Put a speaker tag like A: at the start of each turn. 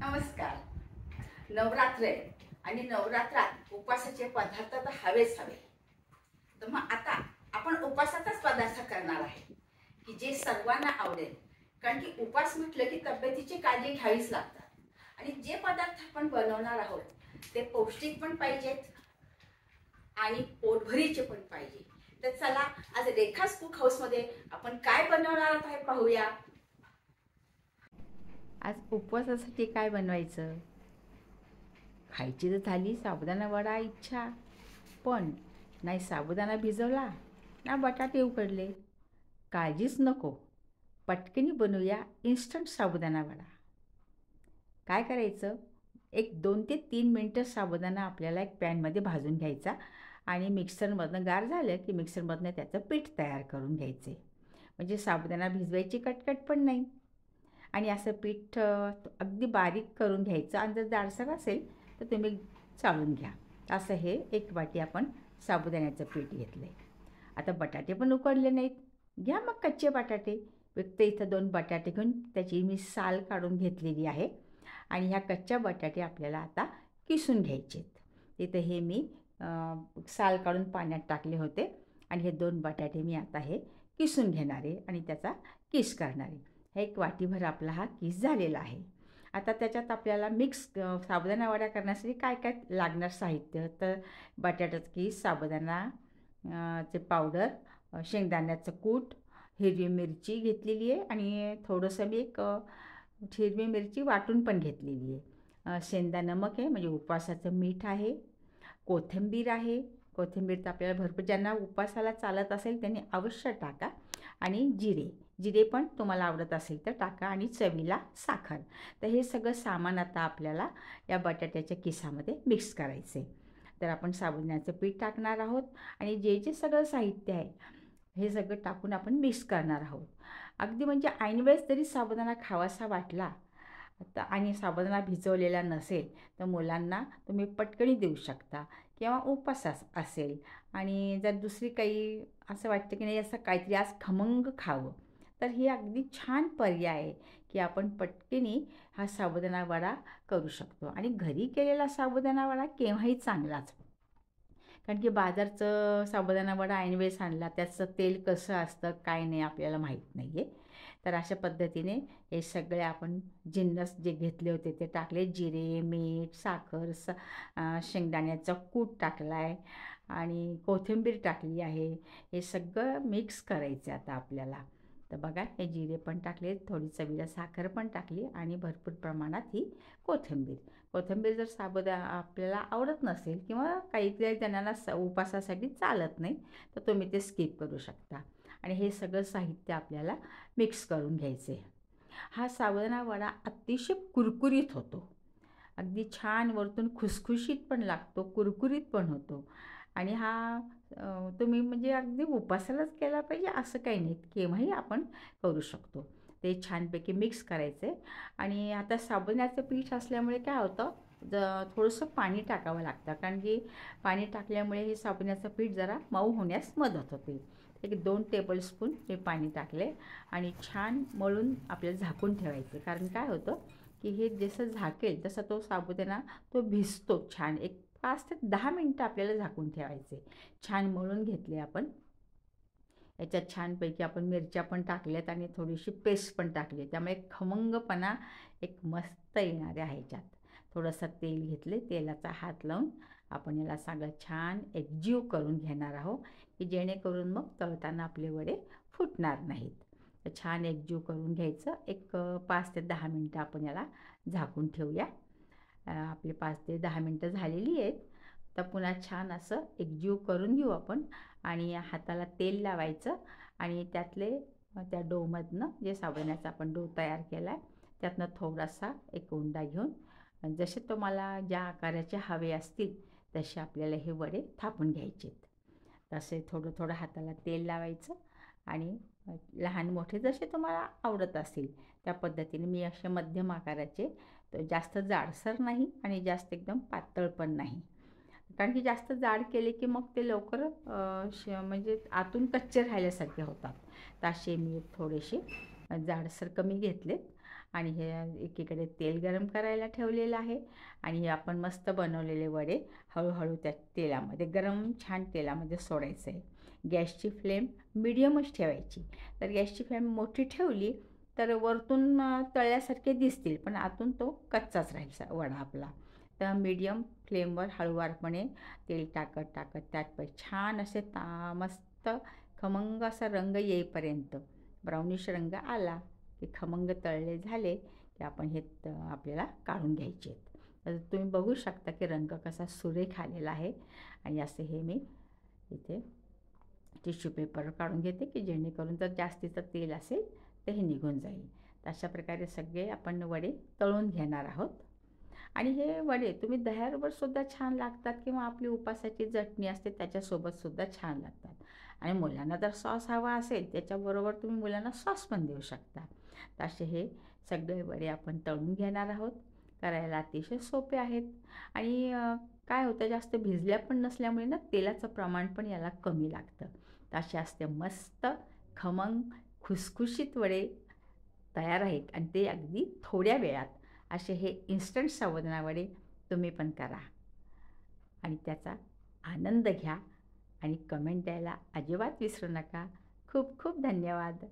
A: नमस्कार. नवरात्र आहे आणि नवरात्रात उपासाचे पदार्थ तर हवेच हवे. तर मग आता आपण उपासाचाच पदार्थ करणार आहे की जे सर्वांना आवडेल. कारण की उपास म्हटलं की तब्येतीची काळजी घ्यावीच लागतात आणि जे पदार्थ आपण बनवणार आहोत ते पौष्टिक पण पाहिजेत आणि पोटभरीचे पण पाहिजे. तर चला आज रेखा कुक हाऊस मध्ये आपण काय बनवणार आहोत हे पाहूया.
B: आज उपवासासाठी काय बनवायचं? खायची तर झाली साबुदाणा वडा इच्छा, पण नाही साबुदाणा भिजवला ना बटाटे उकडले. काळजीच नको, पटकनी बनवूया इन्स्टंट साबुदाणा वडा. काय करायचं, एक 2 ते 3 मिनटं साबुदाणा आपल्याला एक पॅनमध्ये भाजून घ्यायचा आणि मिक्सरमधनं गार झालं की मिक्सरमधनं त्याचं पीठ तयार करून घ्यायचे. म्हणजे साबुदाणा भिजवायची कटकट पण नाही आणि असं पीठ अगदी बारीक करून घ्यायचं. आणि जर जाडसर असेल तर तुम्ही चाळून घ्या. असं हे 1 वाटी आपण साबुदाण्याचं पीठ घेतलं आहे. आता बटाटे पण उकडले नाहीत, घ्या मग कच्चे बटाटे. फक्त इथं 2 बटाटे घेऊन त्याची मी साल काढून घेतलेली आहे आणि ह्या कच्च्या बटाटे आपल्याला आता किसून घ्यायचे आहेत. इथं हे मी साल काढून पाण्यात टाकले होते आणि हे 2 बटाटे मी आता हे किसून घेणार आहे आणि त्याचा किस करणार आहे. 1 वाटीभर आपला हा किस झालेला आहे. आता त्याच्यात आपल्याला मिक्स साबुदाणा वडा करण्यासाठी काय काय लागणार साहित्य, तर बटाट्याचं किस, साबुदाणा चे पावडर, शेंगदाण्याचं कूट, हिरवी मिरची घेतलेली आहे आणि थोडंसं मी एक हिरवी मिरची वाटून पण घेतलेली आहे. शेंदा नमक आहे म्हणजे उपवासाचं मीठ आहे, कोथिंबीर आहे. कोथिंबीर तर आपल्याला भरपूर, ज्यांना उपवासाला चालत असेल त्यांनी अवश्य टाका. आणि जिरे पण तुम्हाला आवडत असेल तर टाका आणि चवीला साखर. तर हे सगळं सामान आता आपल्याला या बटाट्याच्या किसामध्ये मिक्स करायचे. तर आपण साबुदाण्याचं पीठ टाकणार आहोत आणि जे सगळं साहित्य आहे हे सगळं टाकून आपण मिक्स करणार आहोत. अगदी म्हणजे ऐनवेळेस जरी साबुदाणा खावासा वाटला तर आणि साबुदाणा भिजवलेला नसेल तर मुलांना तुम्ही पटकनी देऊ शकता किंवा उपवास असेल आणि जर दुसरी काही असं वाटतं की नाही असं काहीतरी आज खमंग खावं तर ही अगदी छान पर्याय आहे की आपण पटकनी हा साबुदाणा वडा करू शकतो. आणि घरी केलेला साबुदाणा वडा केव्हाही चांगलाच, कारण की बाजारचं साबुदाणा वडा ऐनवेळेस आणला त्याचं तेल कसं असतं काय नाही आपल्याला माहीत नाही आहे. तर अशा पद्धतीने हे सगळे आपण जिन्नस जे घेतले होते ते टाकले. जिरे, मीठ, साखर, शेंगदाण्याचा कूट टाकला आहे आणि कोथिंबीर टाकली आहे. हे सगळं मिक्स करायचं आता आपल्याला. तर बघा, हे जिरे पण टाकले, थोडी चवीला साखर पण टाकली आणि भरपूर प्रमाणात ही कोथिंबीर जर साबुदाणा आपल्याला आवडत नसेल किंवा काही जणांना उपासासाठी चालत नाही तर तुम्ही ते स्किप करू शकता. आणि हे सगळं साहित्य आपल्याला मिक्स करून घ्यायचे. हा साबुदाणा वडा अतिशय कुरकुरीत होतो, अगदी छान, वरतून खुसखुशीत पण लागतो, कुरकुरीत पण होतो. आणि हा तुम्ही म्हणजे अगदी उपासालाच केला पाहिजे असं काही नाही, केव्हाही आपण करू शकतो. ते छानपैकी मिक्स करायचे. आणि आता साबुदाण्याचं पीठ असल्यामुळे काय होतं, थोडंसं पाणी टाकावं लागतं, कारण की पाणी टाकल्यामुळे हे साबुदाण्याचं पीठ जरा मऊ होण्यास मदत होते. 2 टेबलस्पून हे पाणी टाकले आणि छान मळून आपल्याला झाकून ठेवायचे. कारण काय होतं की हे जसं झाकेल तसा तो साबुदाणा तो भिजतो छान. 5 ते 10 मिनटं आपल्याला झाकून ठेवायचे. छान मळून घेतले आपण. याच्यात छानपैकी आपण मिरच्या पण टाकल्यात आणि थोडीशी पेस्ट पण टाकली, त्यामुळे खमंगपणा एक मस्त येणार आहे. ह्याच्यात थोडंसं तेल घेतले, तेलाचा हात लावून आपण याला सगळं छान एकजीव करून घेणार आहोत की जेणेकरून मग तळताना आपले वडे फुटणार नाहीत. तर छान एकजीव करून घ्यायचं. 5 ते 10 मिनटं आपण याला झाकून ठेवूया. आपले 5 ते 10 मिनटं झालेली आहेत. तर पुन्हा छान असं एकजीव करून घेऊ आपण आणि हाताला तेल लावायचं आणि त्या डोमधनं जे साबुदाण्याचा आपण डो तयार केला आहे त्यातनं थोडासा एक उंडा घेऊन जसे तुम्हाला ज्या आकाराचे हवे असतील तसे आपल्याला हे वडे थापून घ्यायचे. तसे थोडं थोडं हाताला तेल लावायचं आणि लहान मोठे जसे तुम्हाला आवडत असतील त्या पद्धतीने मी असे मध्यम आकाराचे, तर जास्त जाडसर नाही आणि जास्त एकदम पातळ पण नाही, कारण की जास्त जाड केले की मग ते लवकर म्हणजे आतून कच्चे राहिल्यासारखे होतात. तर असे मी थोडेसे जाडसर कमी घेतलेत आणि हे एकीकडे तेल गरम करायला ठेवलेलं आहे आणि हे आपण मस्त बनवलेले वडे हळूहळू त्या तेलामध्ये गरम छान तेलामध्ये सोडायचं आहे. गॅसची फ्लेम मिडियमच ठेवायची. तर गॅसची फ्लेम मोठी ठेवली तर वरतून तळल्यासारखे दिसतील पण आतून तो कच्चाच राहील वडा आपला. तर मीडियम फ्लेमवर हळूवारपणे तेल टाकत त्यात छान असे मस्त खमंग असा रंग येईपर्यंत ब्राउनिश रंग आला की खमंग तळले झाले की आपण हे आपल्याला काढून घ्यायचे आहेत. तर तुम्ही बघू शकता की रंग कसा सुरेख आलेला आहे. आणि असे हे मी इथे टिश्यू पेपर काढून घेते की जेणेकरून जर जास्तीचं तेल असेल तर हे निघून जाईल. तर अशा प्रकारे सगळे आपण वडे तळून घेणार आहोत. आणि हे वडे तुम्ही दह्याबरोबर सुद्धा छान लागतात किंवा आपली उपासाची चटणी असते त्याच्यासोबत सुद्धा छान लागतात. आणि मुलांना जर सॉस हवा असेल त्याच्याबरोबर तुम्ही मुलांना सॉस पण देऊ शकता. तर असे हे सगळे वडे आपण तळून घेणार आहोत. करायला अतिशय सोपे आहेत आणि काय होतं जास्त भिजल्या पण नसल्यामुळे ना तेलाचं प्रमाण पण याला कमी लागतं. तर असे असते मस्त खमंग खुसखुशीत वडे तयार आहेत आणि ते अगदी थोड्या वेळात. असे हे इन्स्टंट साबुदाणा वडे तुम्ही पण करा आणि त्याचा आनंद घ्या आणि कमेंट द्यायला अजिबात विसरू नका. खूप खूप धन्यवाद.